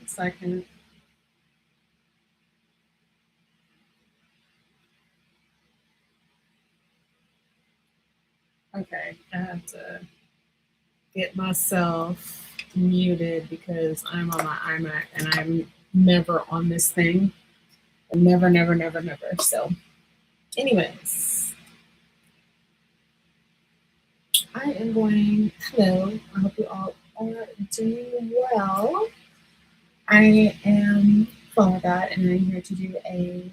1 second. Okay, I have to get myself muted because I'm on my iMac and I'm never on this thing. Never, never, never, never. So, anyways, I am going. Hello, I hope you all are doing well. I am FLOWERDEITY and I'm here to do a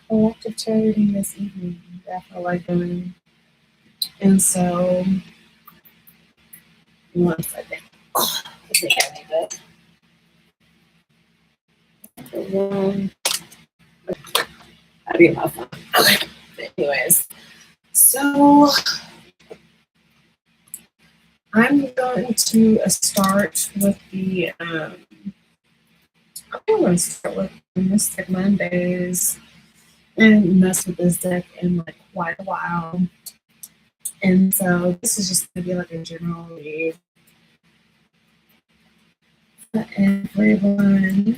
collective tarot reading this evening that I feel like doing. And so, 1 second. I think I need that. I'll get my phone. Okay. Anyways, so I'm going to start with the. I'm going to start with Mystic Mondays and mess with this deck in like quite a while. And so this is just going to be like a general read for everyone.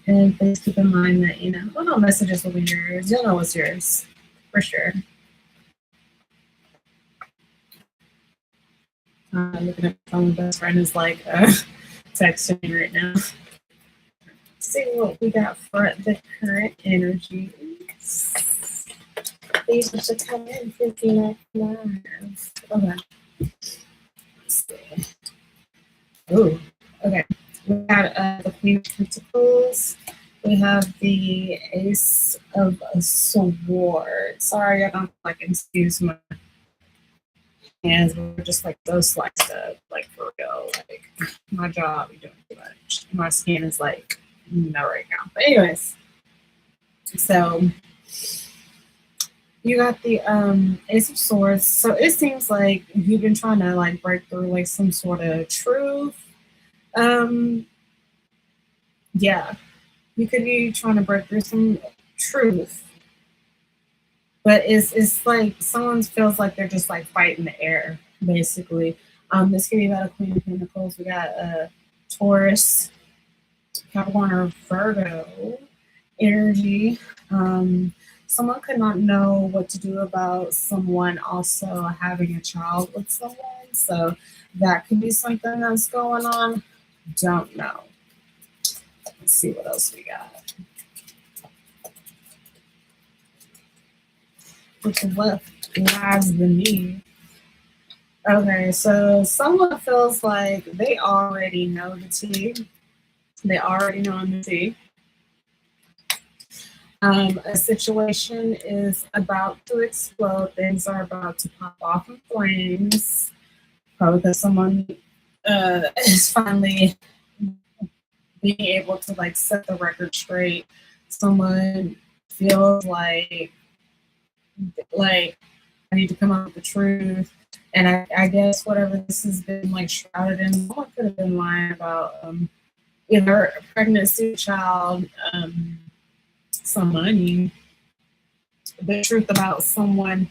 And please keep in mind that, you know, well, no messages will be yours. You'll know what's yours for sure. Looking at my phone, my best friend is like texting me right now. Let's see what we got for the current energy. These are to come in 59 live. Okay. Let's see. Oh, okay. We got the Queen of Pentacles. We have the Ace of Swords. Sorry, I don't like excuse my hands. We're just like so sliced up, like for real. Like my jaw, we doing too much. My skin is like no right now. But anyways, so you got the Ace of Swords. So it seems like you've been trying to like break through like some sort of truth. Yeah, you could be trying to break through some truth, but it's like someone feels like they're just like fighting the air, basically. This could be about a Queen of Pentacles. We got a Taurus, Capricorn, or Virgo energy. Someone could not know what to do about someone also having a child with someone, so that could be something that's going on. Don't know. Let's see what else we got. Which is what lies beneath. Okay, so someone feels like they already know the tea. They already know the tea. A situation is about to explode. Things are about to pop off in flames. Probably because someone is finally being able to like set the record straight. Someone feels like I need to come up with the truth. And I guess whatever this has been like shrouded in, someone could have been lying about either a pregnancy, child, some money, the truth about someone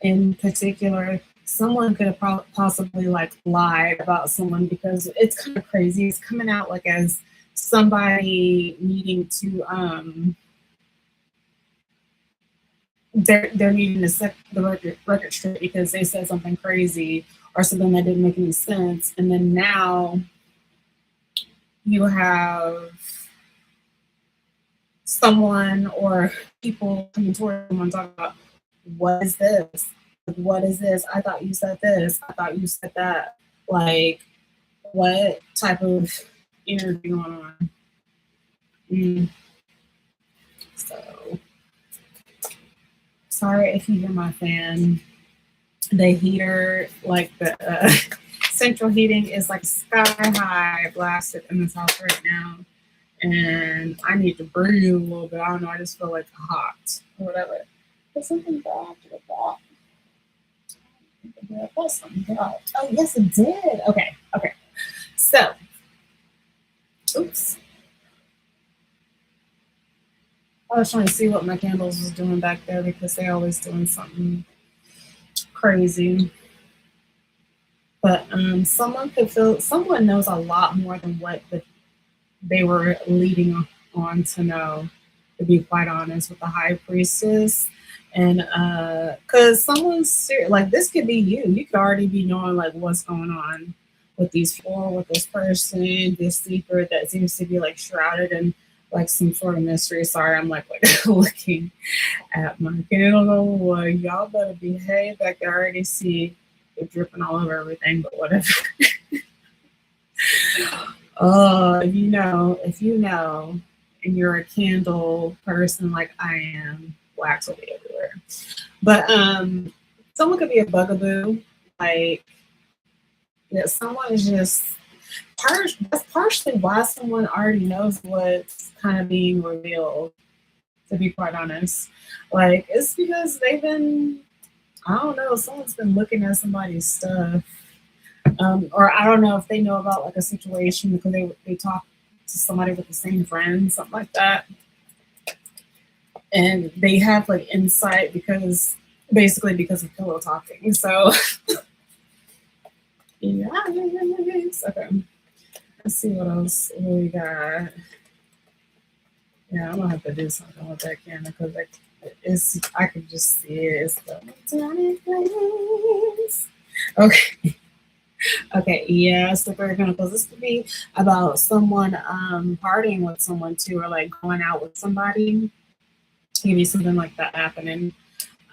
in particular. Someone could have possibly like lied about someone, because it's kind of crazy. It's coming out like as somebody needing to they're needing to set the record straight because they said something crazy or something that didn't make any sense, and then now you have someone or people coming towards someone talking about, what is this? What is this? I thought you said this. I thought you said that. Like, what type of energy going on? So, sorry if you hear my fan. The heater, like the central heating, is like sky high blasted in this house right now. And I need to breathe a little bit. I don't know. I just feel like hot or whatever. There's something bad with that. Oh, yes, it did. Okay. So, oops. I was trying to see what my candles was doing back there because they're always doing something crazy. But someone knows a lot more than what they were leading on to know, to be quite honest, with the high priestess. And because like this could be you. You could already be knowing like what's going on with these four, with this person, this sleeper that seems to be like shrouded in like some sort of mystery. Sorry, I'm like looking at my candle. Y'all better behave. I can already see it dripping all over everything, but whatever. Oh, if you know, and you're a candle person like I am, wax will be everywhere. But someone could be a bugaboo, like that. Someone is just that's partially why someone already knows what's kind of being revealed. To be quite honest, like it's because they've been, I don't know, someone's been looking at somebody's stuff. Or I don't know if they know about like a situation because they talk to somebody with the same friends, something like that, and they have like insight because basically because of pillow talking. So yeah, okay. Let's see what else we got. Yeah, I'm gonna have to do something with that camera because I can just see it. It's the okay. Okay, yeah, so very chemicals. This could be about someone partying with someone too, or like going out with somebody. Maybe something like that happening.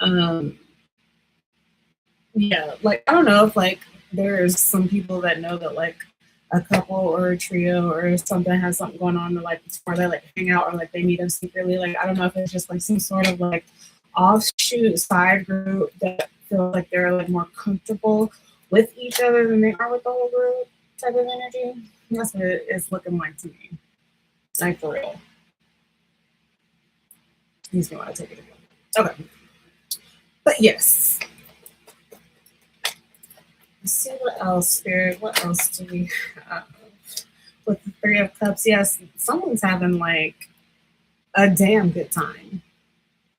Um, yeah, like I don't know if like there's some people that know that like a couple or a trio or something has something going on, or like before they like hang out or like they meet them secretly. Like I don't know if it's just like some sort of like offshoot side group that feel like they're like more comfortable with each other than they are with the whole group type of energy. That's what it's looking like to me. Like for real. Makes me want to take it again. Okay. But yes. Let's see what else, Spirit. What else do we have? With the Three of Cups, yes, someone's having like a damn good time.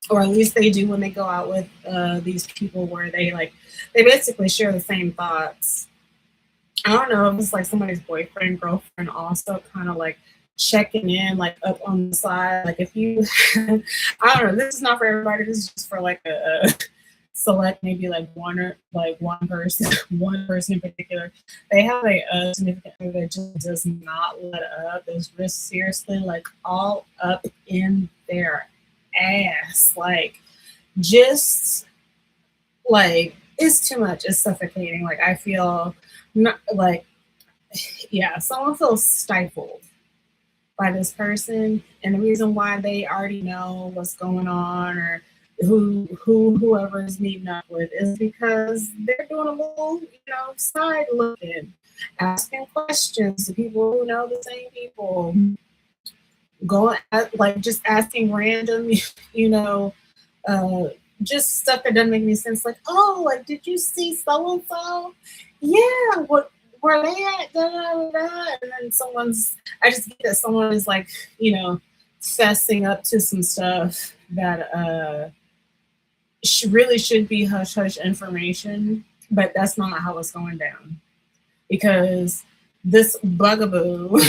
Or at least they do when they go out with these people where they basically share the same thoughts. I don't know if it's like somebody's boyfriend, girlfriend also kind of like checking in like up on the side. Like if you I don't know, this is not for everybody, this is just for like a select maybe like one person, one person in particular. They have a significant other that just does not let up. Is just seriously like all up in their ass. Like just like it's too much. It's suffocating. Like I feel not like yeah, someone feels stifled by this person, and the reason why they already know what's going on or whoever is meeting up with is because they're doing a little, side looking, asking questions to people who know the same people, going like just asking random, you know, just stuff that doesn't make any sense. Like, oh, like, did you see so and so? Yeah, what where they at? Da, da, da, da. And then I just get that someone is like, fessing up to some stuff that really should be hush hush information, but that's not how it's going down because this bugaboo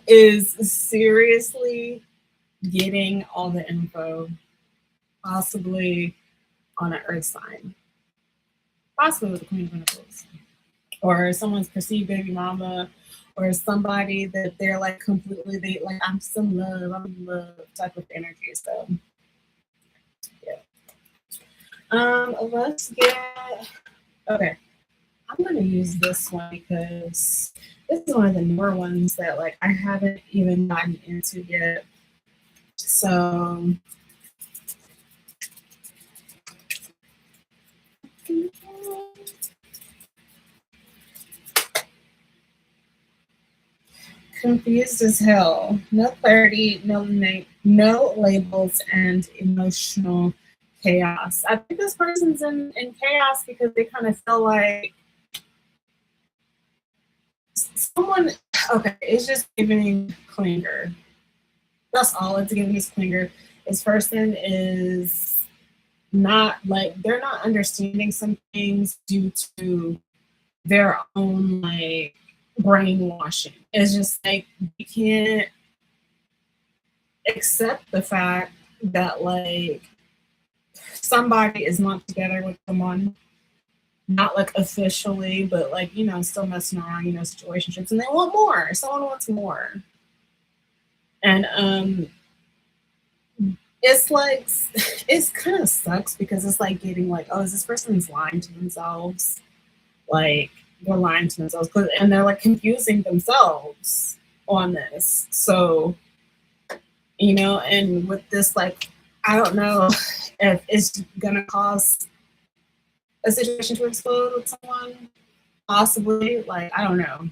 is seriously getting all the info, possibly on an earth sign, possibly with the Queen of Pentacles, or someone's perceived baby mama, or somebody that they're like completely, like, I'm in love type of energy. So, yeah. Let's get, okay. I'm going to use this one because this is one of the newer ones that like I haven't even gotten into yet. So confused as hell. No clarity, no labels, and emotional chaos. I think this person's in chaos because they kind of feel like someone, okay, it's just giving clinger. That's all it's giving is clinger. This person is not like they're not understanding some things due to their own like brainwashing. It's just like you can't accept the fact that like somebody is not together with someone, not like officially, but like, you know, still messing around, you know, situationships, and they want more. Someone wants more. And it's like it's kind of sucks because it's like getting like, oh, is this person's lying to themselves? Like they're lying to themselves, and they're like confusing themselves on this. So, you know, and with this, like, I don't know if it's gonna cause a situation to explode with someone, possibly. Like, I don't know,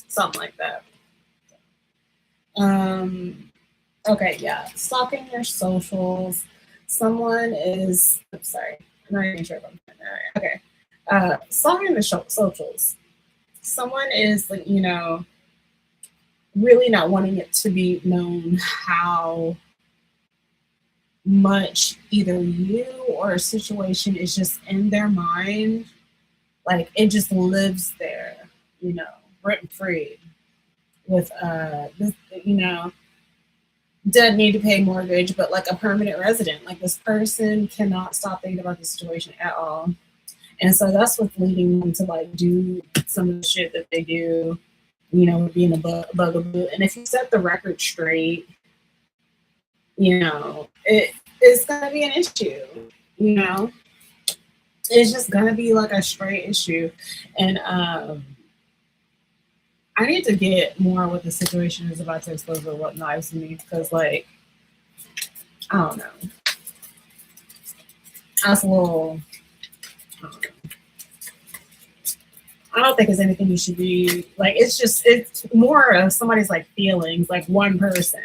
something like that. Okay, yeah, stalking your socials. Someone is. I'm sorry, I'm not even sure if I'm doing that right. Okay, stalking the socials. Someone is like, you know, really not wanting it to be known how much either you or a situation is just in their mind, like it just lives there, you know, rent free with this, you know, doesn't need to pay mortgage, but like a permanent resident, like this person cannot stop thinking about the situation at all. And so that's what's leading them to like do some of the shit that they do, you know, being a bugaboo. And if you set the record straight, you know, it's gonna be an issue, you know. It's just gonna be like a straight issue. And I need to get more what the situation is about to explode or what knives me, because like I don't know. That's a little I don't think it's anything you should be like. It's more of somebody's like feelings, like one person.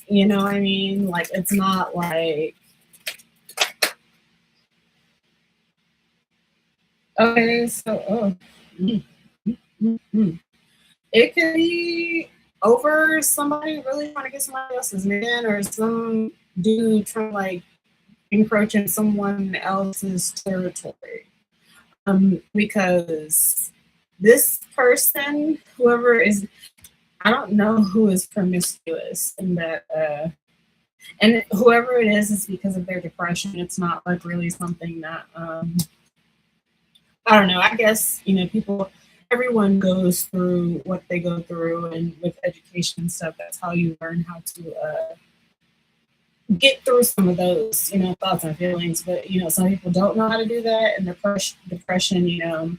You know what I mean? Like it's not like okay, so it could be over somebody really trying to get somebody else's man, or some dude trying to like encroach in someone else's territory. Because this person, whoever is, I don't know who is promiscuous in that, and whoever it is because of their depression. It's not like really something that, I don't know. I guess, you know, everyone goes through what they go through, and with education and stuff, that's how you learn how to get through some of those, you know, thoughts and feelings. But, you know, some people don't know how to do that, and depression, you know,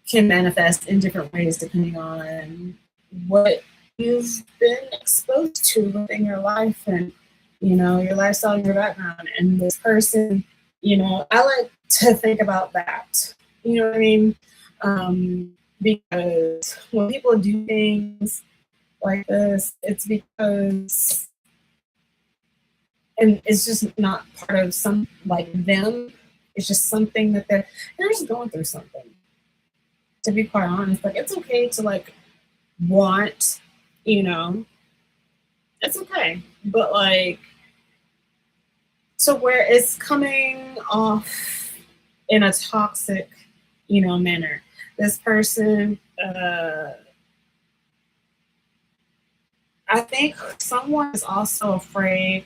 can manifest in different ways depending on what you've been exposed to within your life, and you know, your lifestyle and your background. And this person, you know, I like to think about that, you know what I mean, because when people do things like this, it's because, and it's just not part of some like them, it's just something that they're just going through something, to be quite honest. Like it's okay to like want, you know, it's okay, but like to where it's coming off in a toxic, you know, manner. This person, I think someone is also afraid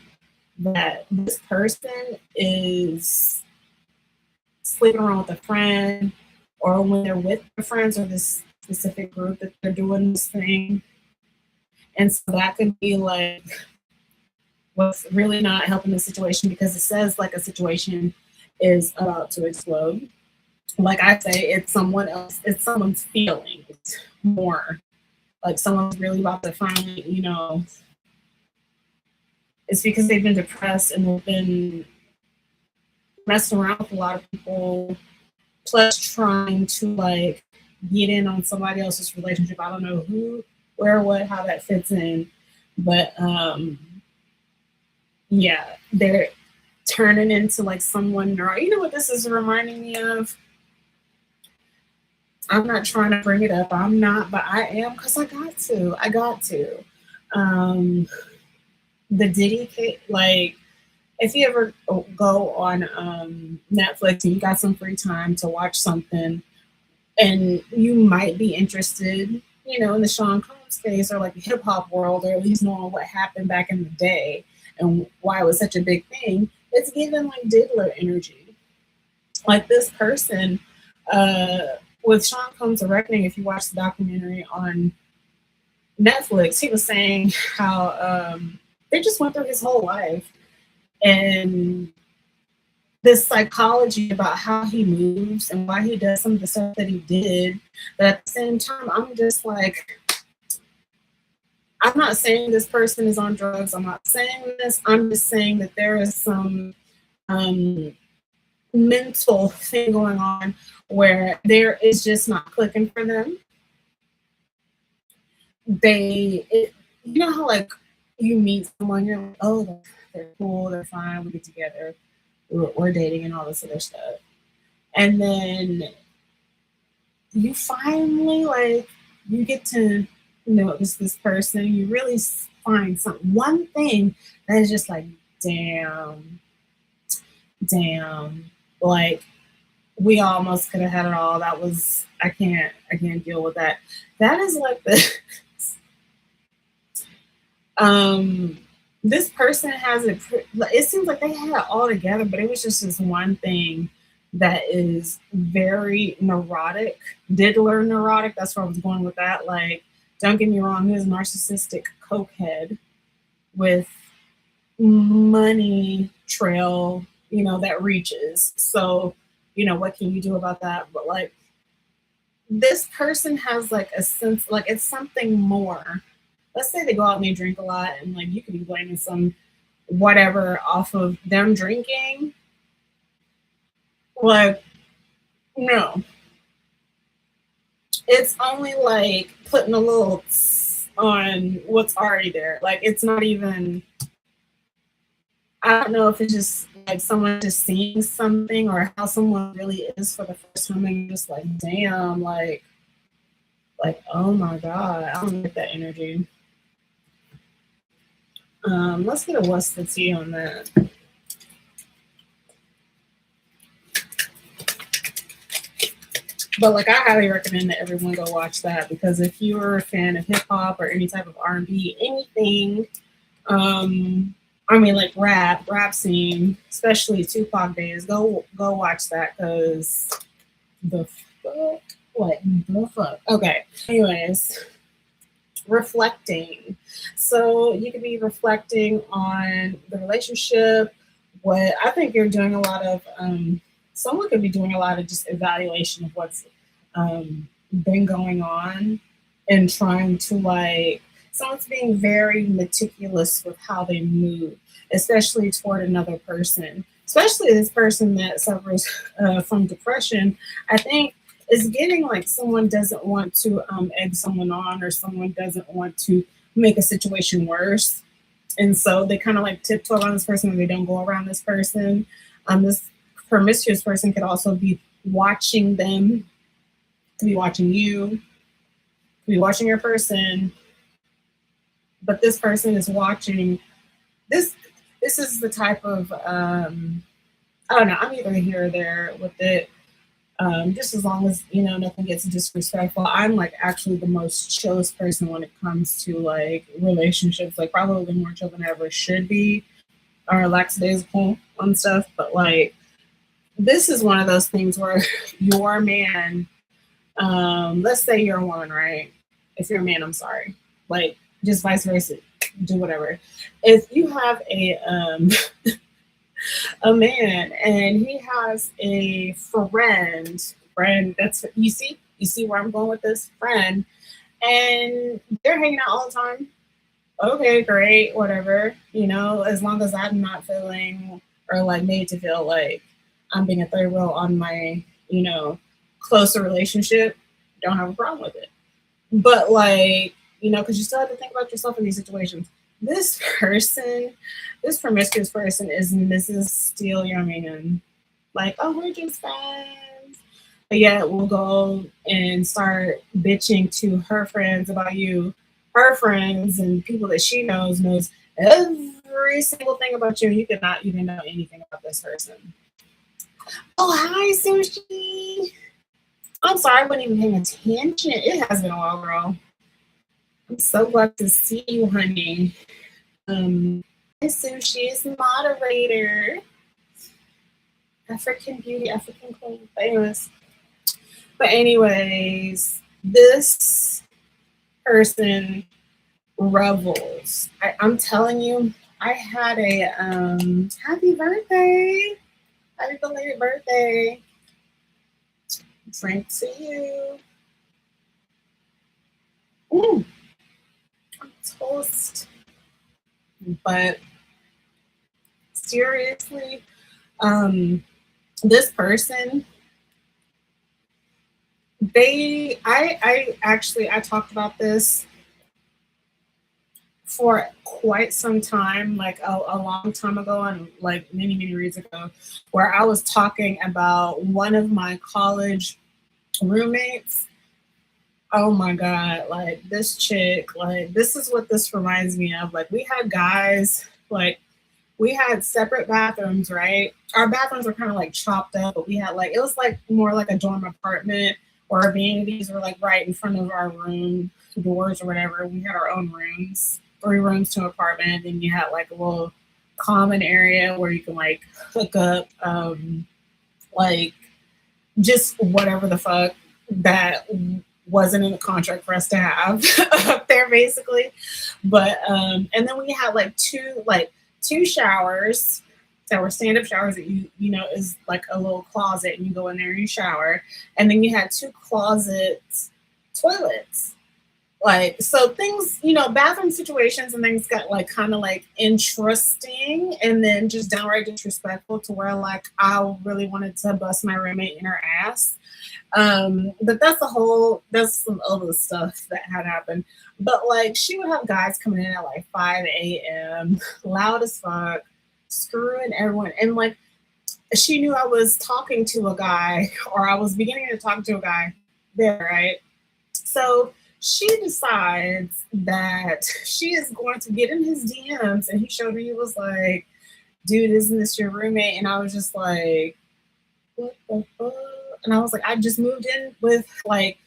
that this person is sleeping around with a friend, or when they're with their friends or this specific group that they're doing this thing. And so that could be like what's really not helping the situation, because it says like a situation is about to explode. Like I say, it's someone else, it's someone's feelings more. Like someone's really about to finally, you know, it's because they've been depressed and they've been messing around with a lot of people, plus trying to like get in on somebody else's relationship. I don't know who, where, what, how that fits in, but yeah, they're turning into like someone. Or you know what this is reminding me of? I'm not trying to bring it up. I'm not, but I am, because I got to. The Diddy case, like if you ever go on Netflix and you got some free time to watch something, and you might be interested, you know, in the Sean Combs case or like the hip hop world, or at least knowing what happened back in the day and why it was such a big thing, it's given like diddler energy. Like this person, uh, with Sean Combs' Reckoning, if you watch the documentary on Netflix, he was saying how they just went through his whole life and this psychology about how he moves and why he does some of the stuff that he did. But at the same time, I'm just like, I'm not saying this person is on drugs. I'm not saying this. I'm just saying that there is some um, mental thing going on where there is just not clicking for them. You know how like you meet someone, you're like, oh, they're cool, they're fine, we get together, we're dating and all this other stuff. And then you finally like you get to notice this person, you really find one thing that is just like, damn, like we almost could have had it all. That was I can't deal with that. That is like the this person has it seems like they had it all together, but it was just this one thing that is very neurotic, diddler neurotic. That's where I was going with that. Like, don't get me wrong, he's a narcissistic cokehead with money trail, you know, that reaches. So, you know, what can you do about that? But like this person has like a sense, like it's something more. Let's say they go out and they drink a lot, and like you could be blaming some whatever off of them drinking. Like, no. It's only like putting a little on what's already there. Like it's not even, I don't know if it's just like someone just seeing something or how someone really is for the first time and you're just like, damn, like oh my God, I don't get that energy. Let's get a what's the tea on that. But like I highly recommend that everyone go watch that, because if you're a fan of hip hop or any type of R&B, anything, I mean like rap scene, especially Tupac days, go watch that, because the fuck, what the fuck? Okay. Anyways, reflecting. So you could be reflecting on the relationship. What I think you're doing a lot of someone could be doing a lot of just evaluation of what's been going on and trying to like, someone's being very meticulous with how they move, especially toward another person, especially this person that suffers from depression. I think is getting like someone doesn't want to egg someone on, or someone doesn't want to make a situation worse. And so they kind of like tiptoe around this person and they don't go around this person. This promiscuous person could also be watching them, could be watching you, could be watching your person, but this person is watching this. This is the type of I don't know, I'm either here or there with it. Just as long as, you know, nothing gets disrespectful. I'm like actually the most chillest person when it comes to like relationships, like probably more chill than I ever should be, or lackadaisical on stuff. But like this is one of those things where your man, let's say you're a woman, right? If you're a man, I'm sorry. Like just vice versa, do whatever. If you have a man and he has a friend, that's, you see where I'm going with this, friend, and they're hanging out all the time. Okay, great, whatever, you know, as long as I'm not feeling or like made to feel like I'm being a third wheel on my, you know, closer relationship, don't have a problem with it. But like, you know, because you still have to think about yourself in these situations. This person, this promiscuous person is Mrs. Steele Youngman. Like, oh, we're just friends. But yet we'll go and start bitching to her friends about you. Her friends and people that she knows every single thing about you. You could not even know anything about this person. Oh, hi, Sushi. I'm sorry, I wasn't even paying attention. It has been a while, girl. I'm so glad to see you, honey. Hi, Sushi is moderator. African beauty, African queen, famous. But anyways, this person revels. I'm telling you, I had a happy birthday. Happy belated birthday. Drink to you. Ooh, I'm toast. But seriously, this person, I talked about this for quite some time, like a long time ago, and like many years ago, where I was talking about one of my college roommates. Oh my god, like this chick, like this is what this reminds me of. Like we had guys, like we had separate bathrooms, right? Our bathrooms were kind of like chopped up, but we had like it was like more like a dorm apartment, or our vanities were like right in front of our room doors or whatever. We had our own rooms, 3 rooms to an apartment, and you had like a little common area where you can like hook up like just whatever the fuck that wasn't in the contract for us to have up there basically. But and then we had like two showers that were stand-up showers that you know is like a little closet and you go in there and you shower. And then you had 2 closets toilets. Like so things, you know, bathroom situations and things got like kind of like interesting and then just downright disrespectful to where like I really wanted to bust my roommate in her ass. But that's some other stuff that had happened. But like she would have guys coming in at like 5 a.m. loud as fuck, screwing everyone. And like she knew I was talking to a guy or I was beginning to talk to a guy there, right? So she decides that she is going to get in his DMs and he showed me, he was like, dude, isn't this your roommate? And I was just like, what the fuck? And I was like, I just moved in with like,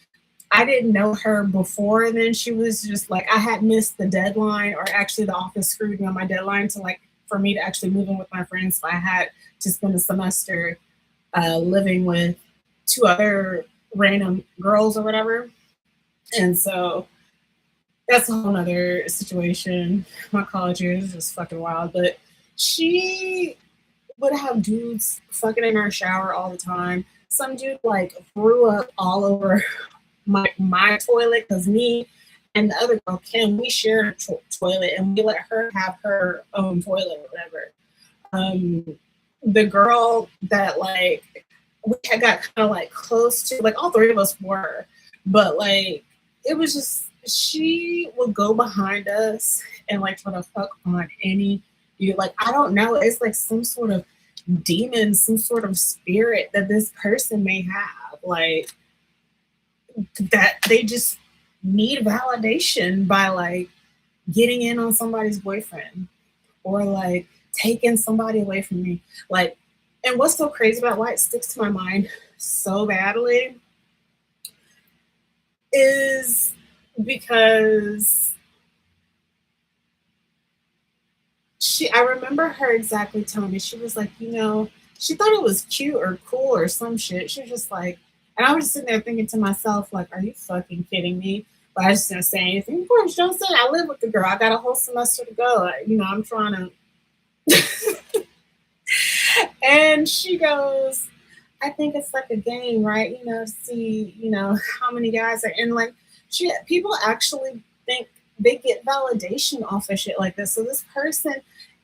I didn't know her before. And then she was just like, I had missed the deadline, or actually the office screwed me on my deadline to like, for me to actually move in with my friends. So I had to spend a semester living with 2 other random girls or whatever. And so that's a whole nother situation. My college years is just fucking wild. But she would have dudes fucking in our shower all the time. Some dude like threw up all over my toilet because me and the other girl Kim, we shared a toilet and we let her have her own toilet or whatever. The girl that like we had got kind of like close to, like all 3 of us were, but like it was just she would go behind us and like try to fuck on any you, like I don't know, it's like some sort of demon, some sort of spirit that this person may have, like that they just need validation by like getting in on somebody's boyfriend or like taking somebody away from me. Like, and what's so crazy about why it sticks to my mind so badly is because I remember her exactly telling me, she was like, you know, she thought it was cute or cool or some shit. She was just like, and I was just sitting there thinking to myself, like, are you fucking kidding me? But I just didn't say anything. Of course, don't say it. I live with the girl. I got a whole semester to go. Like, you know, I'm trying to. And she goes, I think it's like a game, right? You know, see, you know, how many guys are in. Like, people actually think they get validation off of shit like this. So this person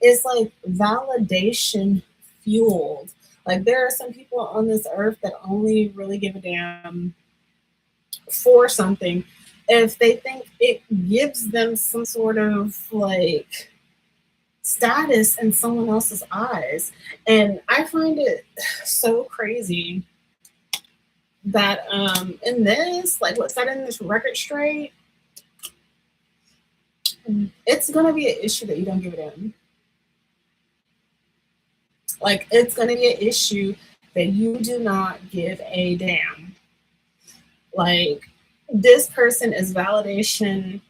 is like validation fueled. Like there are some people on this earth that only really give a damn for something if they think it gives them some sort of like status in someone else's eyes. And I find it so crazy that in this, like what's that in this record straight? it's gonna be an issue that you don't give it in. Like, it's gonna be an issue that you do not give a damn. Like, this person is validation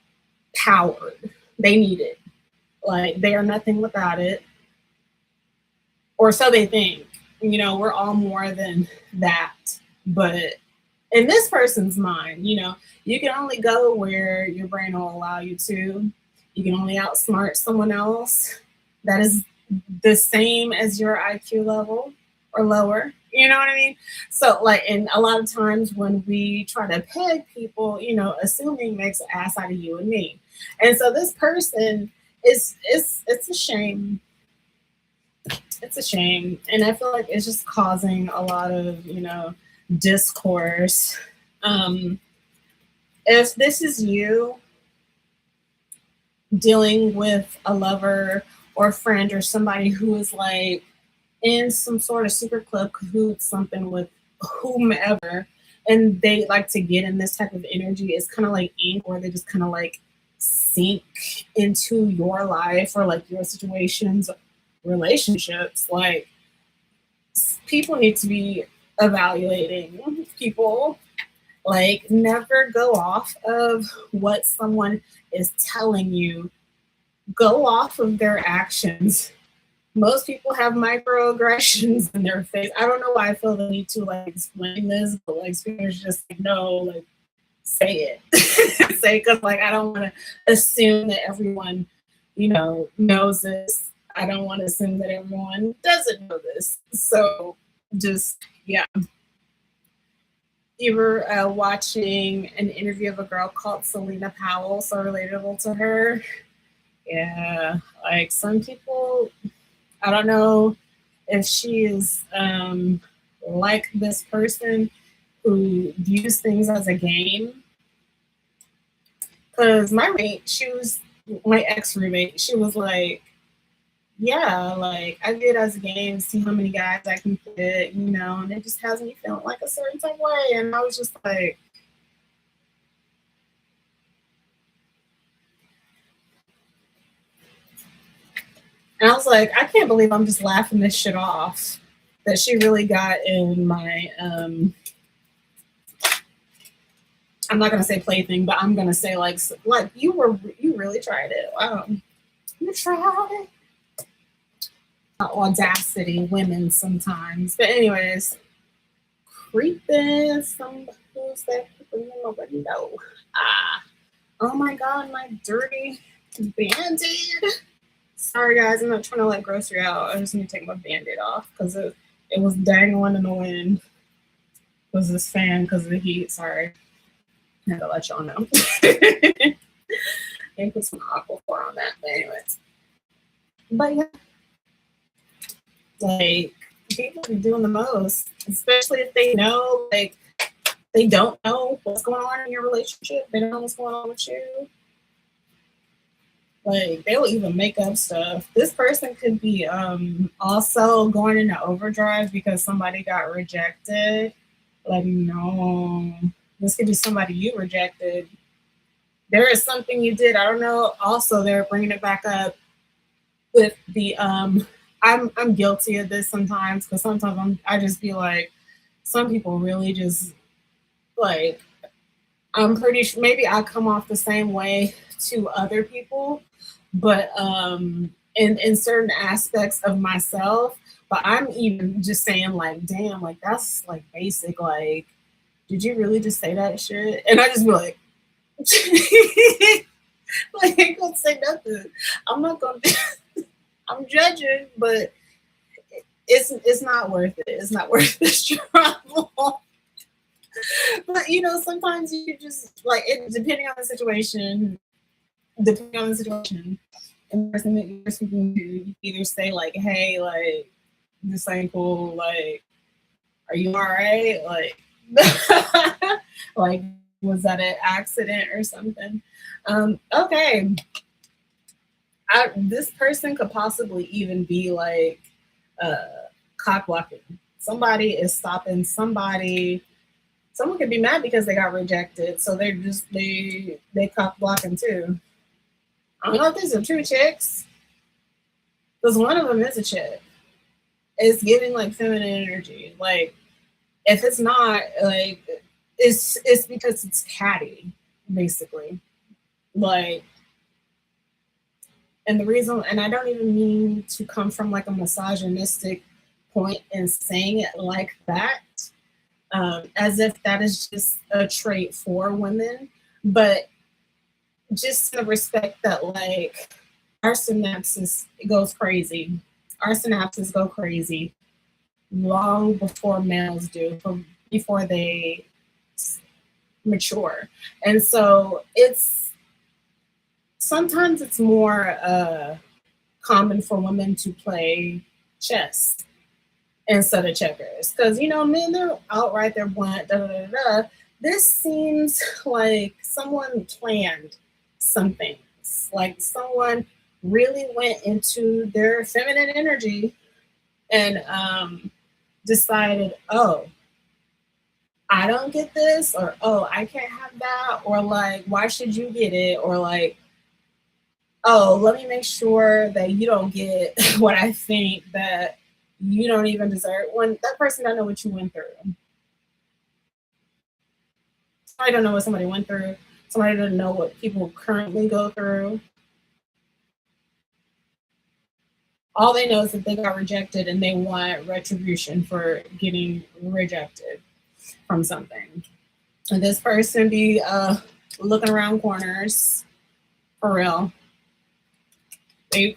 powered. They need it. Like, they are nothing without it. Or so they think. You know, we're all more than that. But in this person's mind, you know, you can only go where your brain will allow you to. You can only outsmart someone else that is the same as your IQ level or lower. You know what I mean? So, like, and a lot of times when we try to peg people, you know, assuming makes an ass out of you and me. And so this person is, it's a shame. It's a shame. And I feel like it's just causing a lot of, you know, discourse. If this is you dealing with a lover or friend or somebody who is like in some sort of secret club cahoots, something with whomever, and they like to get in this type of energy, it's kind of like ink, where they just kind of like sink into your life or like your situations, relationships. Like, people need to be evaluating people. Like, never go off of what someone is telling you. Go off of their actions. Most people have microaggressions in their face. I don't know why I feel the need to like explain this, but like speakers just like, no, like, say it. Say it, because like I don't want to assume that everyone, you know, knows this. I don't want to assume that everyone doesn't know this. So just, yeah. You were watching an interview of a girl called Selena Powell, so relatable to her. Yeah, like some people, I don't know if she is like this person who views things as a game. Because my roommate, she was my ex roommate, she was like, yeah, like I view it as a game, see how many guys I can fit, you know, and it just has me feeling like a certain type way. And I was just like, and I was like, I can't believe I'm just laughing this shit off. That she really got in my I'm not gonna say plaything, but I'm gonna say like you really tried it. You tried it. Audacity, women sometimes. But anyways, creeping. Some who's that creeping in my window? Ah, oh my god, my dirty band-aid. Sorry guys, I'm not trying to let gross you out. I just need to take my band-aid off because it was dangling in the wind. Was this fan because of the heat? Sorry. I had to let y'all know. And put some aquaphor on that. But anyways. But yeah. Like, people are doing the most, especially if they know, like, they don't know what's going on in your relationship. They don't know what's going on with you. Like, they will even make up stuff. This person could be also going into overdrive because somebody got rejected. Like, no, this could be somebody you rejected. There is something you did. I don't know. Also, they're bringing it back up with the I'm guilty of this sometimes, because sometimes I just be like, some people really just like, I'm pretty sure maybe I come off the same way to other people, but in certain aspects of myself. But I'm even just saying like, damn, like that's like basic. Like, did you really just say that shit? And I just be like, like, I ain't gonna say nothing. I'm not gonna. I'm judging, but it's not worth it. It's not worth the struggle. But you know, sometimes you just like it, depending on the situation. Depending on the situation, and the person that you're speaking to, you either say like, "Hey, like this ain't cool. Like, are you all right? Like, like was that an accident or something?" Okay. This person could possibly even be like cock blocking. Somebody is stopping somebody. Someone could be mad because they got rejected, so they're just they cock blocking too. I don't know if these are two chicks, because one of them is a chick. It's giving like feminine energy. Like if it's not, like it's because it's catty, basically. Like, and the reason, and I don't even mean to come from like a misogynistic point in saying it like that, as if that is just a trait for women, but just in the respect that like our synapses goes crazy. Our synapses go crazy long before males do, before they mature. And so it's sometimes it's more common for women to play chess instead of checkers, because you know men, they're outright, they're blunt, da, da, da, da. This seems like someone planned some things, like someone really went into their feminine energy and decided, oh, I don't get this, or oh, I can't have that, or like, why should you get it, or like, oh, let me make sure that you don't get what I think that you don't even deserve. When that person don't know what you went through. I don't know what somebody went through. Somebody doesn't know what people currently go through. All they know is that they got rejected and they want retribution for getting rejected from something. And this person be looking around corners for real. They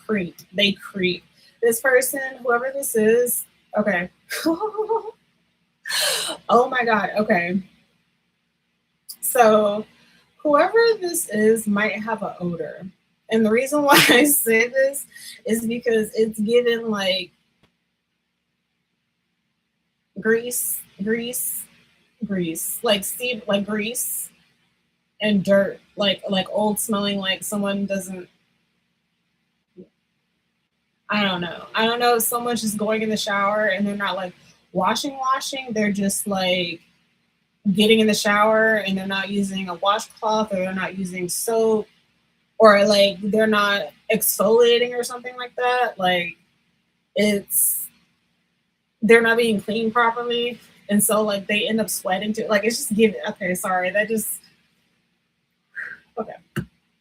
creep. They creep. This person, whoever this is, okay. Oh my God. Okay. So whoever this is might have an odor. And the reason why I say this is because it's given like grease, like Steve, like grease and dirt, like old smelling, like someone doesn't. I don't know. I don't know if someone's just going in the shower and they're not like washing. They're just like getting in the shower and they're not using a washcloth, or they're not using soap, or like they're not exfoliating or something like that. Like they're not being cleaned properly. And so like they end up sweating too. Like it's just giving, okay, sorry. That just, okay.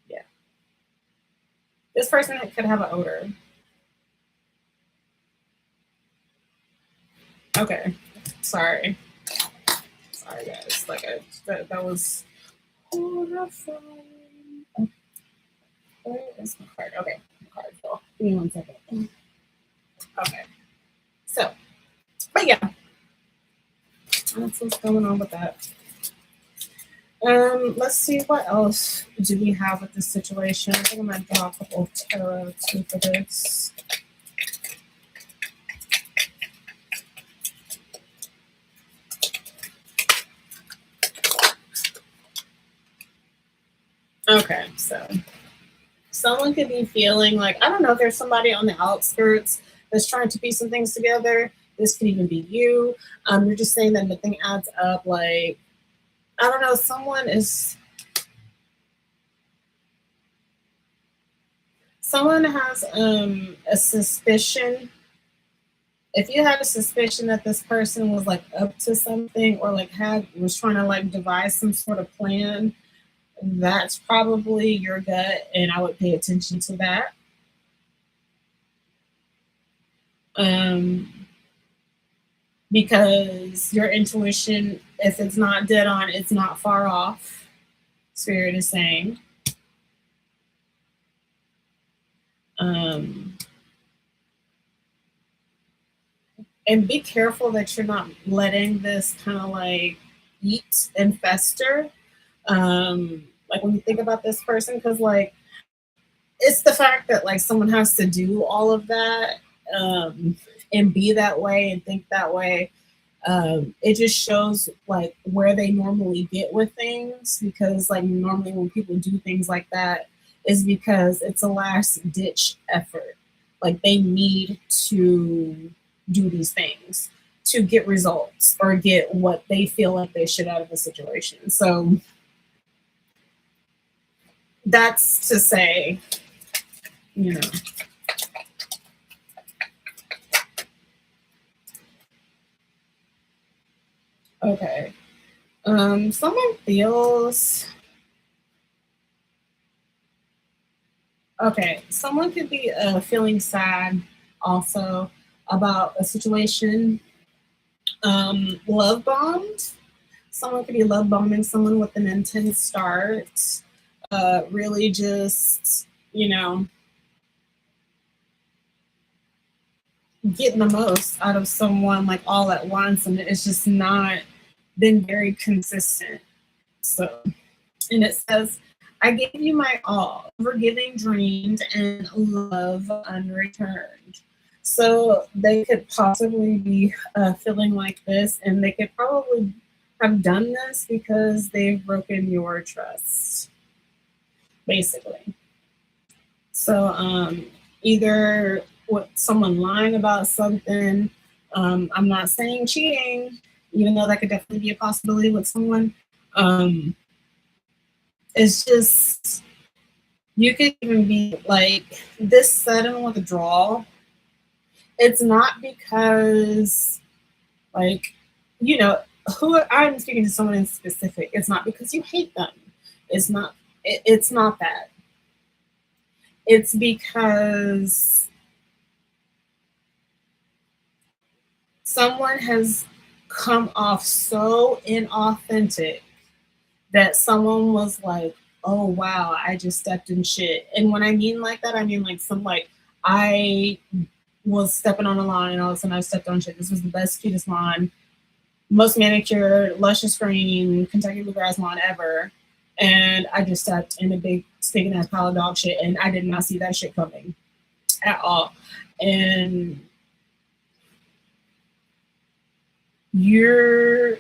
Yeah. This person could have an odor. Okay. Sorry. Sorry guys. Like that was horrifying. Where is my card? Okay. My card fell. Give me 1 second. Okay. So, but yeah. That's what's going on with that. Let's see what else do we have with this situation. I think I'm gonna draw a couple of tarot too for this. Okay, so someone could be feeling like, I don't know, if there's somebody on the outskirts that's trying to piece some things together. This could even be you. You're just saying that nothing adds up. Like, I don't know, someone has a suspicion. If you had a suspicion that this person was like up to something, or like was trying to like devise some sort of plan, that's probably your gut, and I would pay attention to that. Because your intuition, if it's not dead on, it's not far off. Spirit is saying. And be careful that you're not letting this kind of like eat and fester. Like when you think about this person, because like it's the fact that like someone has to do all of that, and be that way and think that way. It just shows like where they normally get with things, because like normally when people do things like that is because it's a last ditch effort. Like they need to do these things to get results or get what they feel like they should out of the situation. So that's to say, you know, okay. Someone feels, okay, someone could be feeling sad also about a situation. Love bombed. Someone could be love bombing someone with an intense start. Really just, you know, getting the most out of someone like all at once, and it's just not been very consistent. So, and it says, I gave you my all, forgiving dreamed and love unreturned. So they could possibly be feeling like this, and they could probably have done this because they've broken your trust, basically. So either with someone lying about something, I'm not saying cheating, even though that could definitely be a possibility with someone. It's just, you could even be like this sudden withdrawal. It's not because, like, you know, who I'm speaking to someone in specific. It's not because you hate them. It's not. It's not that. It's because someone has come off so inauthentic that someone was like, oh wow, I just stepped in shit. And when I mean like that, I mean like some like I was stepping on a line and all of a sudden I stepped on shit. This was the best, cutest lawn, most manicured, luscious green, Kentucky bluegrass lawn ever. And I just stepped in a big stinking ass pile of dog shit and I did not see that shit coming at all. And you're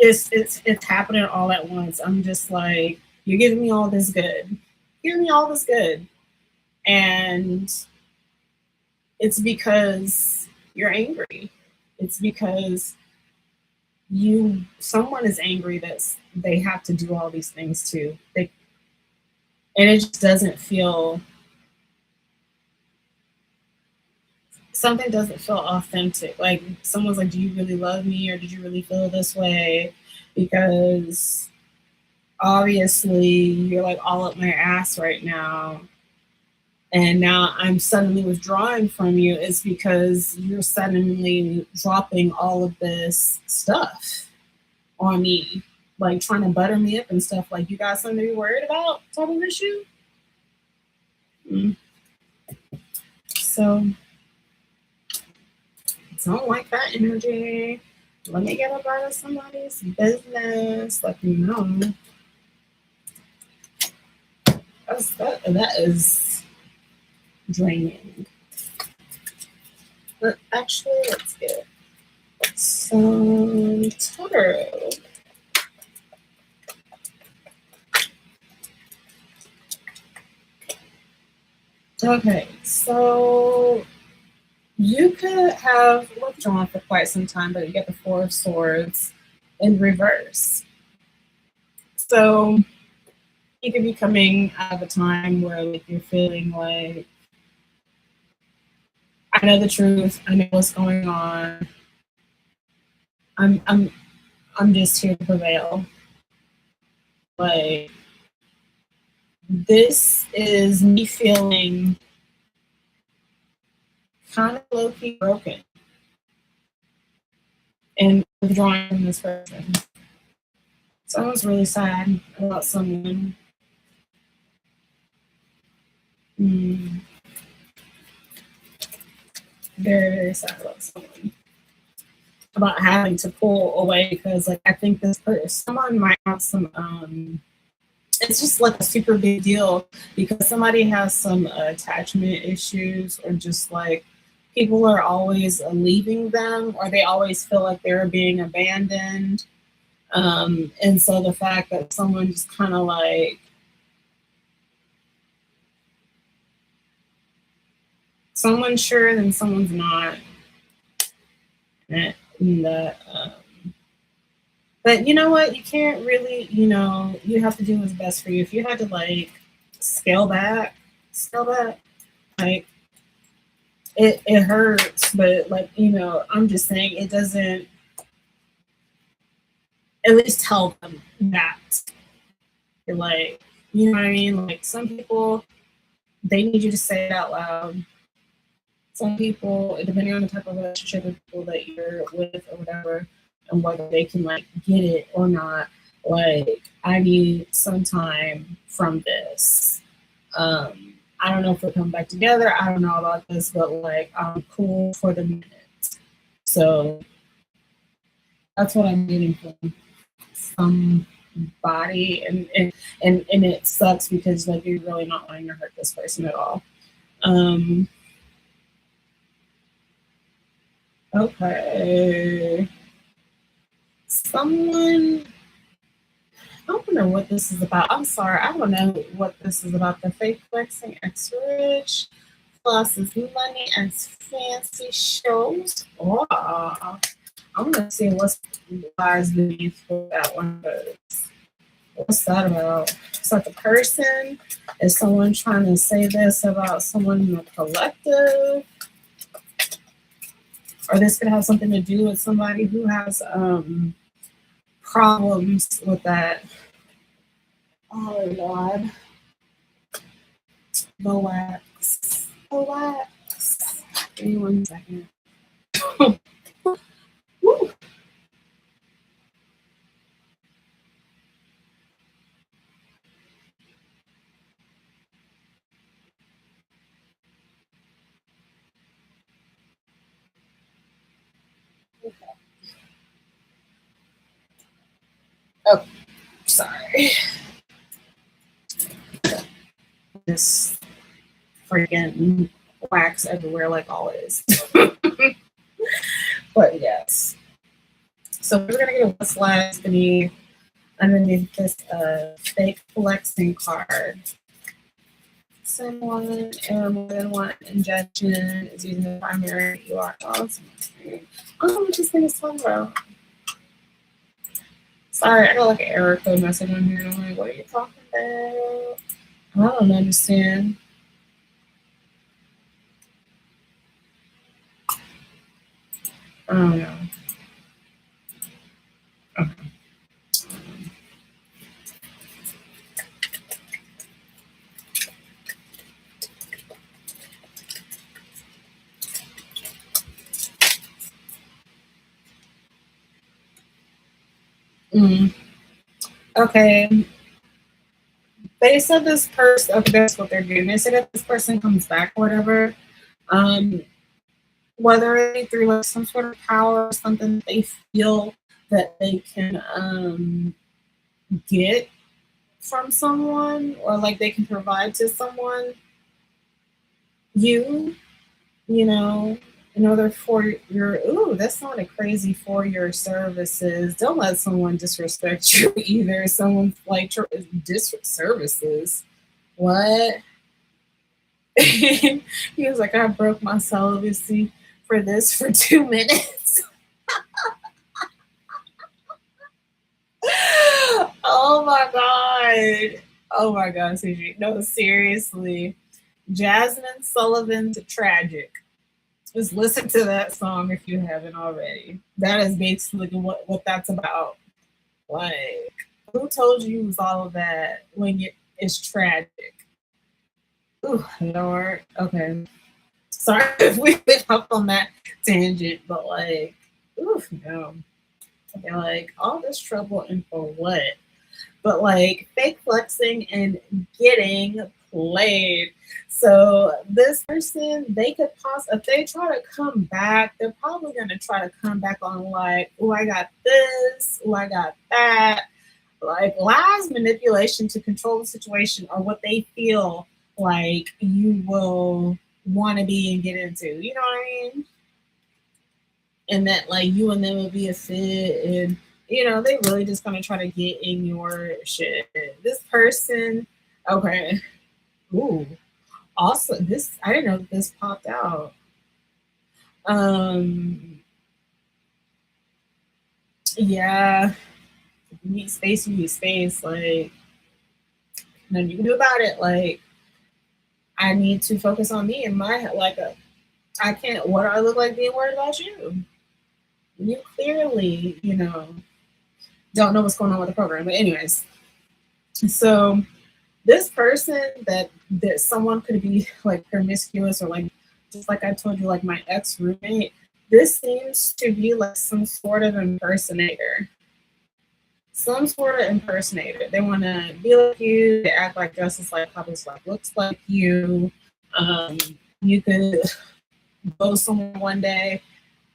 it's happening all at once. I'm just like, you're giving me all this good. You're giving me all this good. And it's because you're angry. It's because someone is angry that they have to do all these things too. And it just doesn't feel, something doesn't feel authentic. Like someone's like, do you really love me or did you really feel this way? Because obviously you're like all up my ass right now. And now I'm suddenly withdrawing from you. It's because you're suddenly dropping all of this stuff on me, like trying to butter me up and stuff. Like, you got something to be worried about type of issue. So don't like that energy. Let me get up out of somebody's business. Let me know. That is draining. But actually, let's get some tarot. Okay, so you could have withdrawn for quite some time, but you get the Four of Swords in reverse. So you could be coming out of a time where like you're feeling like, I know the truth, I know what's going on. I'm just here to prevail. Like, this is me feeling kind of low-key broken and withdrawing from this person. Someone's really sad about someone. Very, very sad about someone. About having to pull away because, like, I think this person, someone might have some, it's just like a super big deal because somebody has some attachment issues, or just like people are always leaving them, or they always feel like they're being abandoned. And so the fact that someone just kind of like, someone's sure and someone's not. And that But you know what? You can't really, you have to do what's best for you. If you had to like scale back, scale back, like it hurts, but like, I'm just saying it doesn't, at least tell them that. You're like, you know what I mean? Like some people, they need you to say it out loud. Some people, depending on the type of relationship with people that you're with or whatever, and whether they can like get it or not, like I need some time from this. I don't know if we'll come back together. I don't know about this, but like I'm cool for the minute. So that's what I'm getting from somebody, and it sucks because like you're really not wanting to hurt this person at all. Um, okay. Someone, I don't know what this is about. I'm sorry, I don't know what this is about. The fake flexing ex rich flosses money and fancy shows. Oh, I'm gonna see what's lies beneath that one. What's that about? Is that the person? Is someone trying to say this about someone in the collective? Or this could have something to do with somebody who has problems with that. Oh God. Relax. Relax. Give me 1 second. Woo. Oh, sorry. Just freaking wax everywhere like always. But yes. So we're gonna get a what's last underneath this fake flexing card. Someone or more than one injection is using the primary URL. I don't know what this thing is talking about. Sorry, I got like an error code message on here. I'm like, what are you talking about? I don't understand. I don't know. Okay. Mm. Okay. They said this person, okay, that's what they're doing. They said if this person comes back, whatever, um, whether it be through like some sort of power or something they feel that they can get from someone or like they can provide to someone, you, you know, in order for your, ooh, that sounded crazy, for your services. Don't let someone disrespect you either. Someone like services. What? He was like, I broke my celibacy for this for 2 minutes. Oh my god. Oh my god, CG. No, seriously. Jasmine Sullivan's Tragic. Just listen to that song if you haven't already. That is basically what that's about. Like, who told you it was all of that when it's tragic? Ooh, Lord. Okay. Sorry if we went up on that tangent, but like, oof, no. Okay, like all this trouble and for what? But like fake flexing and getting played. So this person, they could if they try to come back, they're probably gonna try to come back on like, oh, I got this, oh, I got that. Like lies, manipulation to control the situation or what they feel like you will want to be and get into. You know what I mean? And that like you and them will be a fit, and they really just gonna try to get in your shit. This person, okay. Ooh, also this, I didn't know this popped out. Um, yeah. need space, you need space. Like, nothing you can do about it. Like, I need to focus on me and my, like, I can't, what do I look like being worried about you? You clearly, don't know what's going on with the program. But anyways, so this person that someone could be like promiscuous or like, just like I told you, like my ex roommate, this seems to be like some sort of impersonator. Some sort of impersonator. They want to be like you. They act like, dresses like, probably like, looks like you. Um, you could go somewhere one day,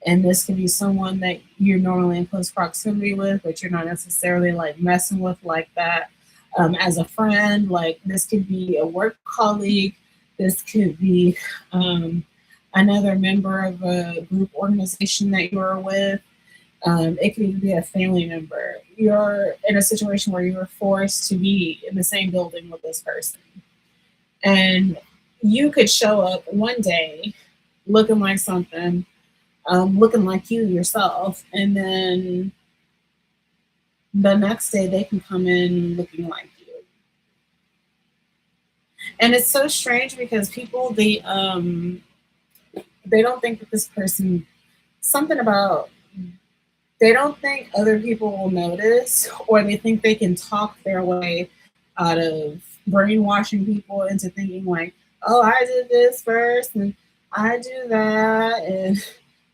and this could be someone that you're normally in close proximity with, but you're not necessarily like messing with like that. As a friend, like this could be a work colleague. This could be another member of a group organization that you're with. It could even be a family member. You're in a situation where you were forced to be in the same building with this person. And you could show up one day looking like something, looking like you yourself, and then the next day they can come in looking like you. And it's so strange because people, they don't think that this person, something about, they don't think other people will notice, or they think they can talk their way out of brainwashing people into thinking like, oh, I did this first and I do that and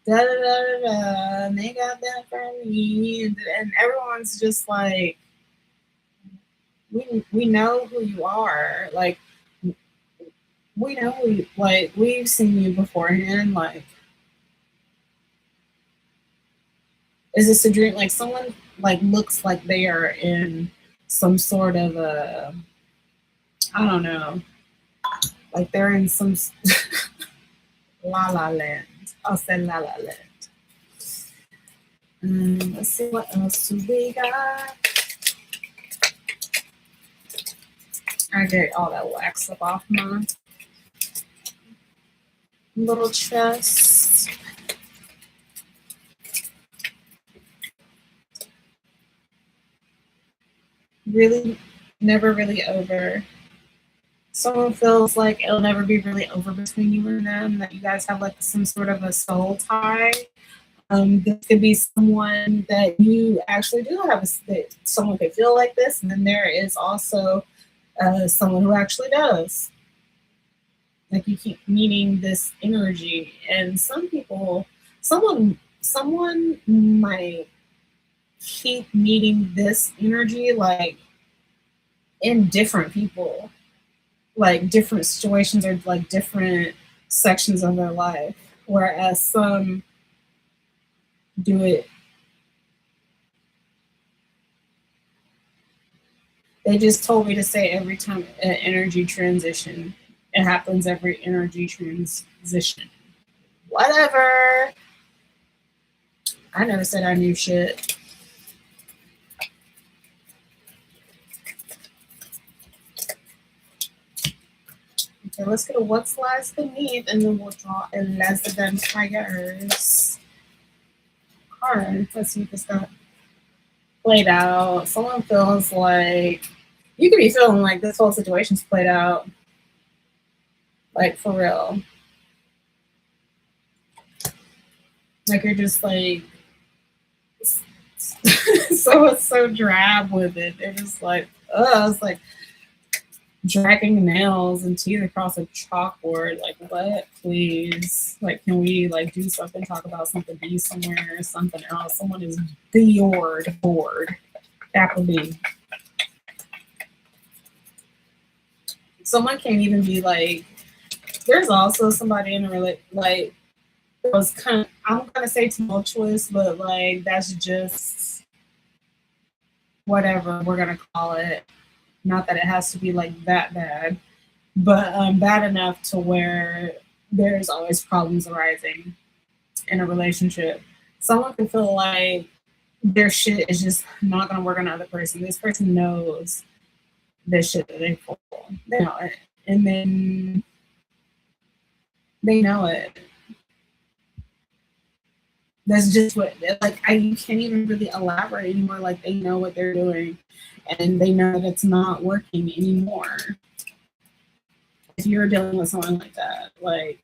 da da da da da, and they got that from me, and everyone's just like, we know who you are, like we know who you, like we've seen you beforehand, like is this a dream? Like someone like looks like they are in some sort of a, I don't know, like they're in some la la land. I'll say la la land. Let's see what else do we got. I get all that wax up off my little chest. Really, never really over. Someone feels like it'll never be really over between you and them, that you guys have like some sort of a soul tie. This could be someone that you actually do have, that someone could feel like this, and then there is also someone who actually does. Like you keep meeting this energy, and some people, someone might keep meeting this energy like in different people, like different situations or like different sections of their life, whereas some do it, they just told me to say every time an energy transition, it happens every energy transition. Whatever. I never said I knew shit. Okay, let's go to what lies beneath, and then we'll draw a Les the Vampires card. Let's see if this got played out. Someone feels like, you could be feeling like this whole situation's played out. Like for real. Like you're just like so drab with it. They're just like, oh, it's like dragging nails and teeth across a chalkboard. Like what, please? Like can we like do something, talk about something, be somewhere or something else? Someone is bored. Capital B. Someone can't even be like, there's also somebody in a like it was kind of, I'm gonna say tumultuous, but like that's just whatever we're gonna call it. Not that it has to be like that bad, but bad enough to where there's always problems arising in a relationship. Someone can feel like their shit is just not gonna work on another person. This person knows this shit that they pull. They know it. And then they know it. That's just what, like, you can't even really elaborate anymore. Like, they know what they're doing and they know that it's not working anymore. If you're dealing with someone like that, like,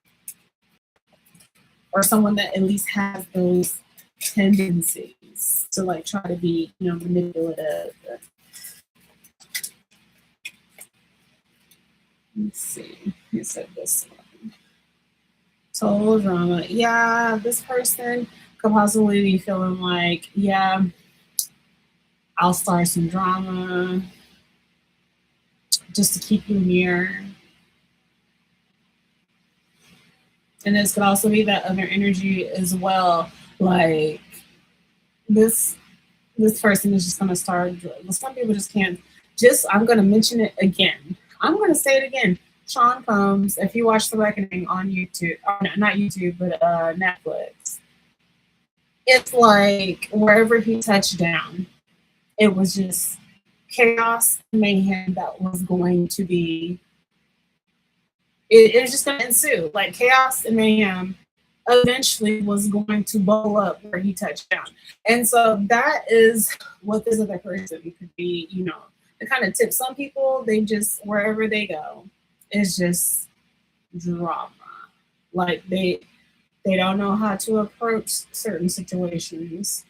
or someone that at least has those tendencies to like try to be, you know, manipulative. Let's see. Who said this one? Total drama. Yeah, this person could possibly be feeling like, yeah, I'll start some drama just to keep you near. And this could also be that other energy as well. Like this person is just gonna start. Some people just can't. Just I'm gonna mention it again. I'm gonna say it again. Sean Combs. If you watch The Reckoning on YouTube, or not YouTube, but Netflix, it's like wherever he touched down, it was just chaos, mayhem that was going to be. It was just going to ensue. Like chaos and mayhem eventually was going to bubble up where he touched down. And so that is what this other person could be, you know, the kind of tip. Some people, they just, wherever they go, it's just drama. Like they don't know how to approach certain situations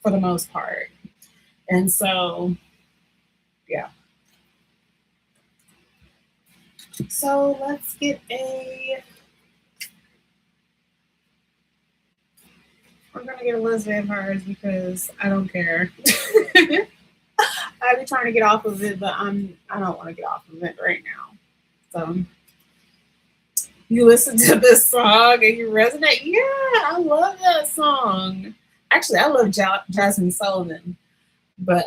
for the most part. And so, yeah. So let's get we're gonna get a list of vampires because I don't care. I've been trying to get off of it, but I don't want to get off of it right now. So you listen to this song and you resonate. Yeah, I love that song. Actually, I love Jasmine Sullivan, but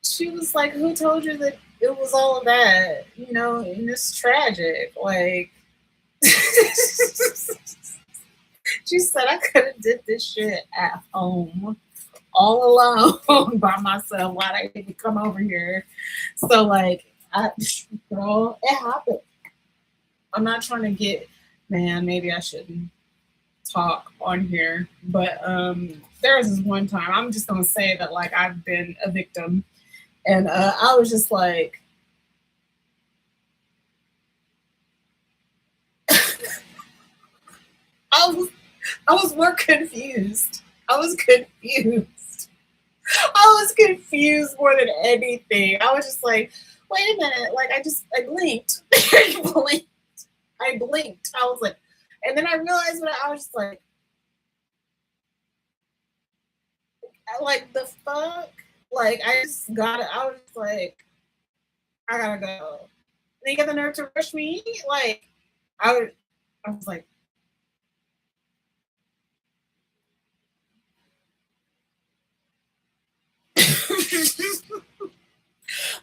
she was like, "Who told you that it was all of that?" You know, and it's tragic. Like, she said, "I could have did this shit at home, all alone by myself. Why did I even come over here?" So, like, girl, it happened. I'm not trying to get, man. Maybe I shouldn't talk on here, but there was this one time. I'm just gonna say that, like, I've been a victim. And I was just like, I was more confused. I was confused. I was confused more than anything. I was just like, wait a minute. Like I blinked. I blinked. I was like, and then I realized when I was just like the fuck? Like I just got it. I was just like, I gotta go. And you got the nerve to rush me? Like I was like,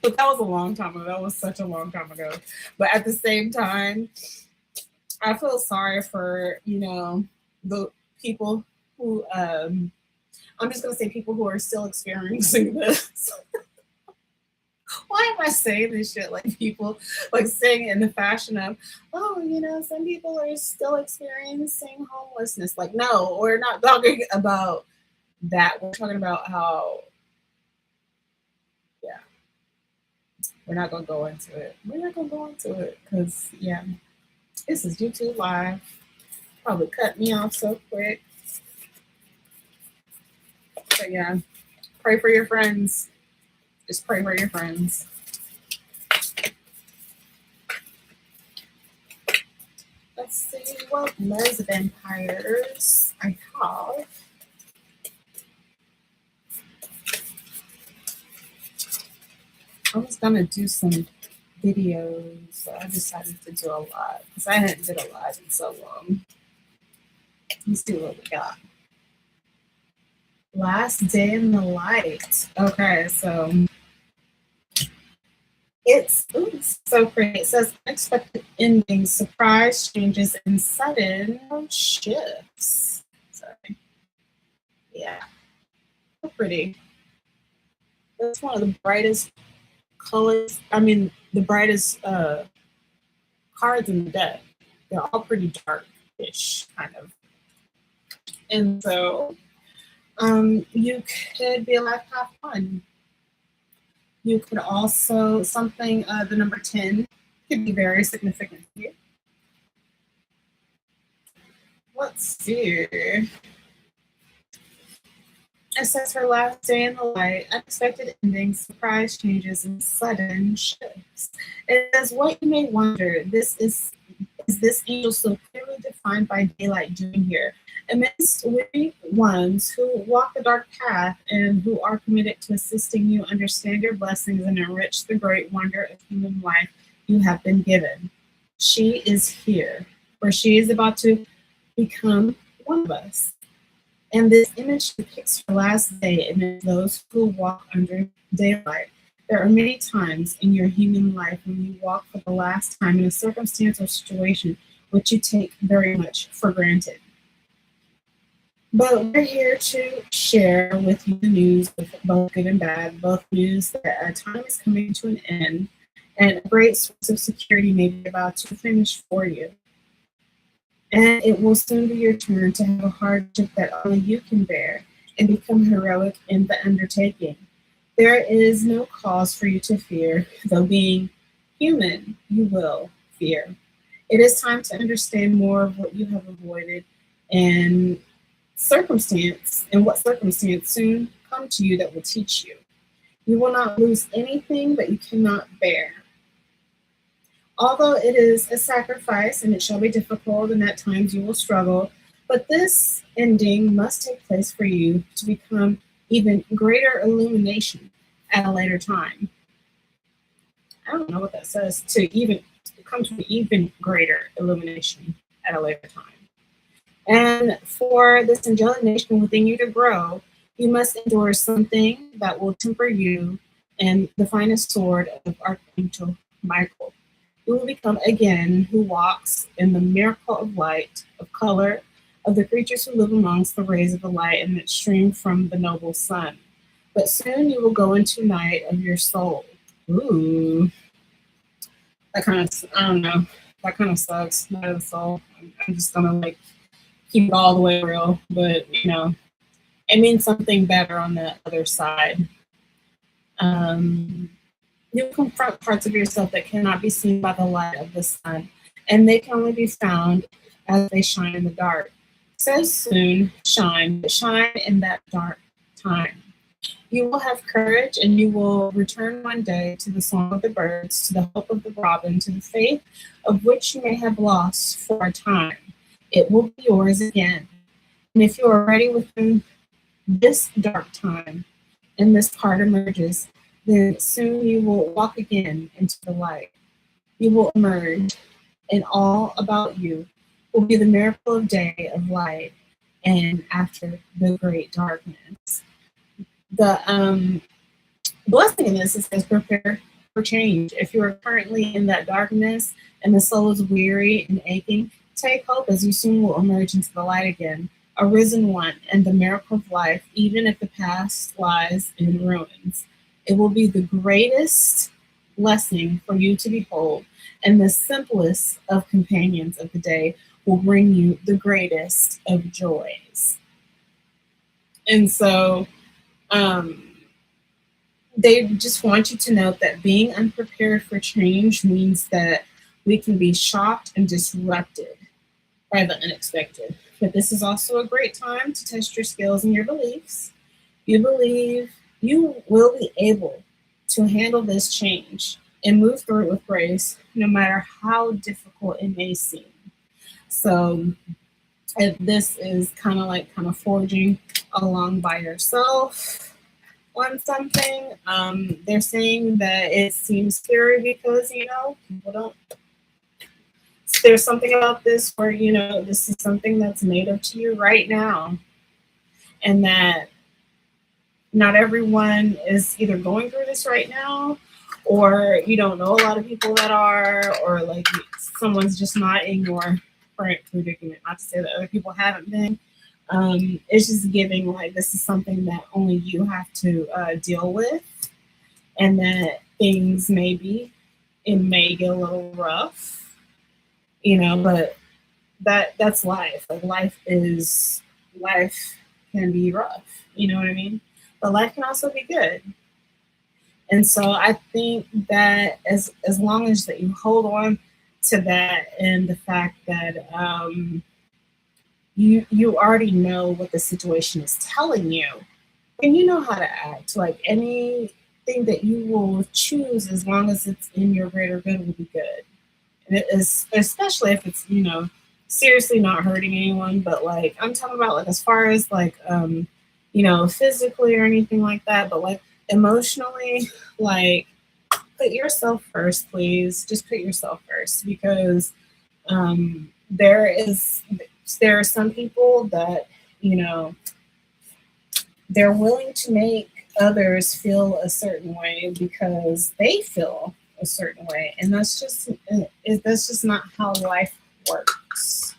but that was a long time ago. That was such a long time ago. But at the same time, I feel sorry for, you know, the people who I'm just gonna say people who are still experiencing this. Why am I saying this shit? Like people like saying it in the fashion of, oh, you know, some people are still experiencing homelessness. Like, no, we're not talking about that. We're talking about how, yeah, we're not gonna go into it. We're not gonna go into it because, yeah, this is YouTube Live. Probably cut me off so quick. But yeah, pray for your friends. Just pray for your friends. Let's see what les vampires I have. I was gonna do some videos. I decided to do a lot because I hadn't did a lot in so long. Let's see what we got. Last day in the light. Okay, so it's so pretty. It says unexpected endings, surprise changes, and sudden shifts. Sorry. Yeah, so pretty. That's one of the brightest colors. I mean, the brightest cards in the deck. They're all pretty dark-ish, kind of. And so you could be a life path 1. You could also, something, the number 10 could be very significant to you. Let's see. It says her last day in the light, unexpected endings, surprise changes, and sudden shifts. It says what you may wonder, is this angel so clearly defined by daylight doing here? Amidst weary ones who walk the dark path and who are committed to assisting you understand your blessings and enrich the great wonder of human life you have been given. She is here, for she is about to become one of us. And this image depicts her last day amid those who walk under daylight. There are many times in your human life when you walk for the last time in a circumstance or situation which you take very much for granted. But we're here to share with you the news of both good and bad, both news that our time is coming to an end and a great source of security may be about to finish for you. And it will soon be your turn to have a hardship that only you can bear and become heroic in the undertaking. There is no cause for you to fear, though being human, you will fear. It is time to understand more of what you have avoided and what circumstance soon come to you that will teach you. You will not lose anything that you cannot bear. Although it is a sacrifice and it shall be difficult and at times you will struggle, but this ending must take place for you to become even greater illumination at a later time. I don't know what that says, to even come to even greater illumination at a later time. And for this angelic nation within you to grow, you must endure something that will temper you and the finest sword of Archangel Michael. You will become again who walks in the miracle of light, of color, of the creatures who live amongst the rays of the light and that stream from the noble sun. But soon you will go into night of your soul. Ooh. That kind of, I don't know, that kind of sucks. Night of the soul. I'm just gonna keep it all the way real, but it means something better on the other side. You confront parts of yourself that cannot be seen by the light of the sun, and they can only be found as they shine in the dark. So soon shine, but shine in that dark time. You will have courage, and you will return one day to the song of the birds, to the hope of the robin, to the faith of which you may have lost for a time. It will be yours again. And if you are ready within this dark time, and this part emerges, then soon you will walk again into the light. You will emerge, and all about you will be the miracle of day, of light, and after the great darkness. The blessing in this is prepare for change. If you are currently in that darkness and the soul is weary and aching, take hope as you soon will emerge into the light again, a risen one and the miracle of life, even if the past lies in ruins. It will be the greatest blessing for you to behold, and the simplest of companions of the day will bring you the greatest of joys. And so they just want you to note that being unprepared for change means that we can be shocked and disrupted by the unexpected. But this is also a great time to test your skills and your beliefs. You believe you will be able to handle this change and move through it with grace, no matter how difficult it may seem. So this is kind of forging along by yourself on something. They're saying that it seems scary because, people don't. There's something about this where, this is something that's native to you right now. And that not everyone is either going through this right now, or you don't know a lot of people that are, or someone's just not in your current predicament. Not to say that other people haven't been. It's just giving this is something that only you have to deal with, and that things it may get a little rough, but that's life. Life is life can be rough, you know what I mean? But life can also be good. And so I think that as long as that you hold on to that and the fact that you already know what the situation is telling you, and you know how to act. Like anything that you will choose, as long as it's in your greater good, will be good. And it is, especially if it's, you know, seriously not hurting anyone. But like I'm talking about, like as far as like you know, physically or anything like that, but like emotionally, like put yourself first, please. Just put yourself first, because there is there are some people that, you know, they're willing to make others feel a certain way because they feel a certain way, and that's just not how life works.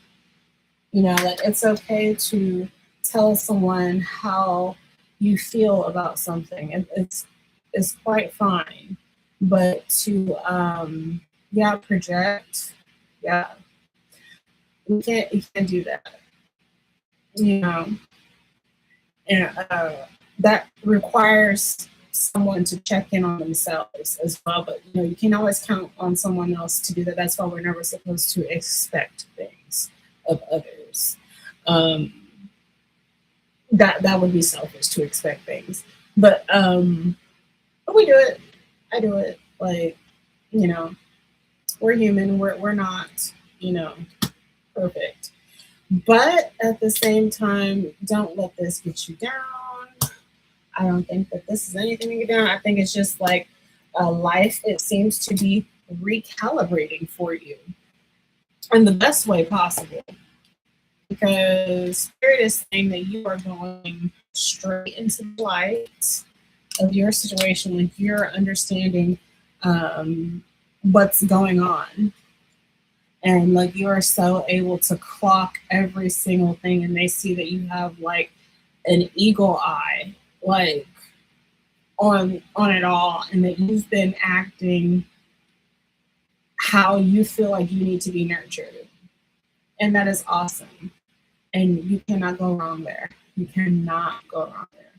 You know, like it's okay to tell someone how you feel about something. It's quite fine, but to yeah, project, yeah, you can't do that. You know, and that requires someone to check in on themselves as well. But you know, you can always count on someone else to do that. That's why we're never supposed to expect things of others. Um, that would be selfish to expect things. But we do it. I do it. Like, you know, we're human. We're not, you know, perfect. But at the same time, don't let this get you down. I don't think that this is anything to get down. I think it's just like life, it seems to be recalibrating for you in the best way possible. Because Spirit is saying that you are going straight into the light of your situation, like you're understanding what's going on. And like you are so able to clock every single thing, and they see that you have like an eagle eye, like on it all, and that you've been acting how you feel like you need to be nurtured. And that is awesome. And you cannot go wrong there. You cannot go wrong there.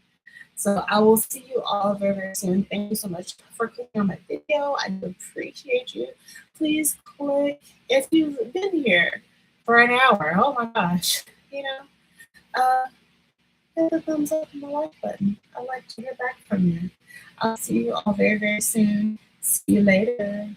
So I will see you all very, very soon. Thank you so much for clicking on my video. I do appreciate you. Please click if you've been here for an hour. Oh my gosh. You know, hit the thumbs up and the like button. I'd like to hear back from you. I'll see you all very, very soon. See you later.